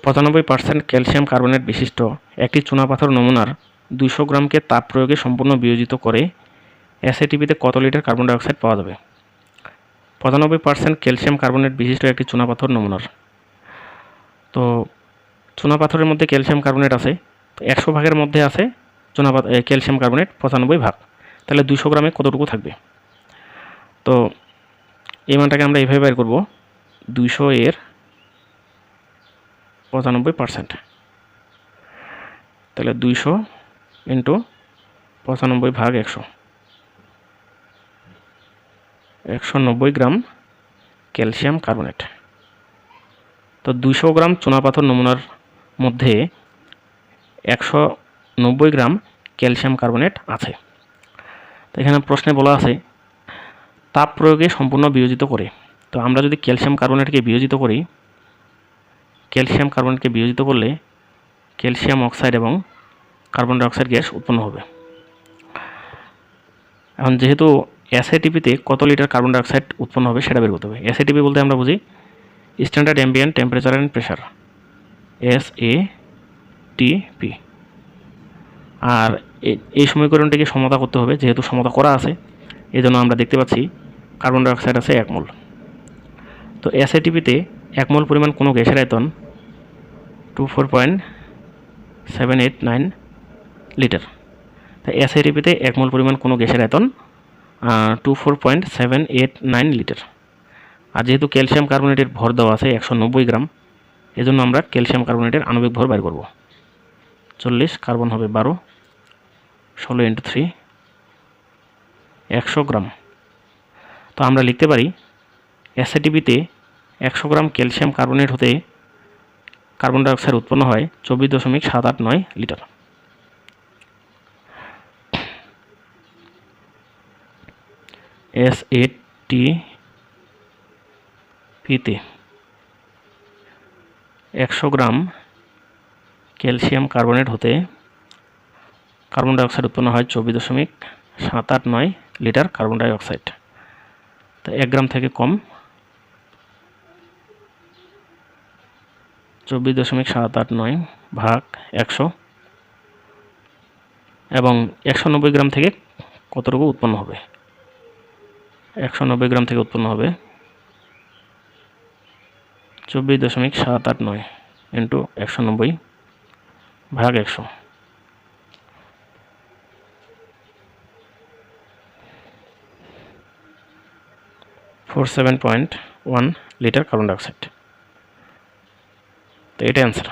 95% calcium carbonate বিশিষ্ট একটি চুনাপাথর নমুনার 200 গ্রামকে তাপ প্রয়োগে সম্পূর্ণ বিয়োজিত করে এসএটিপিতে কত লিটার কার্বন ডাইঅক্সাইড পাওয়া যাবে? 95% ক্যালসিয়াম কার্বনেট বিশিষ্ট একটি চুনাপাথর নমুনার, তো চুনাপাথরের মধ্যে ক্যালসিয়াম কার্বনেট আছে, 100 ভাগের মধ্যে আছে ক্যালসিয়াম কার্বনেট 95 ভাগ, তাহলে 200 গ্রামে কতটুকু থাকবে? তো এই মানটাকে আমরা এইভাবে বের করব, 200 এর 95%, তাহলে 200 ইন্টু 95 ভাগ 100, 190 গ্রাম ক্যালসিয়াম কার্বনেট। তো 200 গ্রাম চুনাপাথর নমুনার মধ্যে 190 গ্রাম ক্যালসিয়াম কার্বনেট আছে। তো এখানে প্রশ্নে বলা আছে তাপ প্রয়োগে সম্পূর্ণ বিয়োজিত করে। তো আমরা যদি ক্যালসিয়াম কার্বনেটকে বিয়োজিত করি, ক্যালসিয়াম কার্বনেটকে বিয়োজিত করলে ক্যালসিয়াম অক্সাইড এবং কার্বন ডাইঅক্সাইড গ্যাস উৎপন্ন হবে। এখন যেহেতু এসএটিপিতে কত লিটার কার্বন ডাইঅক্সাইড উৎপন্ন হবে সেটা বের করতে হবে। এসএটিপি বলতে আমরা বুঝি standard ambient temperature and pressure, SATP. আর এই সমীকরণটিকে সমতা করতে হবে, যেহেতু সমতা করা আছে এই জন্য আমরা দেখতে পাচ্ছি কার্বন ডাইঅক্সাইড আছে 1 মোল। তো এসএটিপিতে 1 মোল পরিমাণ কোনো গ্যাসের আয়তন 24.789 লিটার। তো এসএটিপিতে 1 মোল পরিমাণ কোনো গ্যাসের আয়তন 24.789 লিটার। আর যেহেতু ক্যালসিয়াম কার্বনেটের ভর দেওয়া আছে 190 গ্রাম, এজন্য আমরা ক্যালসিয়াম কার্বনেটের আণবিক ভর বের করব। 40, কার্বন হবে 12, 16 × 3, 100 গ্রাম। তো আমরা লিখতে পারি এসএটিপিতে 100 গ্রাম ক্যালসিয়াম কার্বনেট হতে কার্বন ডাইঅক্সাইড উৎপন্ন হয় 24.789 লিটার। এসএটিপিতে 100 গ্রাম ক্যালসিয়াম কার্বনেট হতে কার্বন ডাইঅক্সাইড উৎপন্ন হয় 24.789 লিটার কার্বন ডাইঅক্সাইড। তো 1 গ্রাম থেকে কম, 24.789 ভাগ 100, এবং 190 গ্রাম থেকে কতটুকু উৎপন্ন হবে? 190 গ্রাম থেকে উৎপন্ন হবে 24.789 ইন্টু 190 ভাগ 100, 47.1 লিটার কার্বন ডাইঅক্সাইড। তো এটা অ্যান্সার।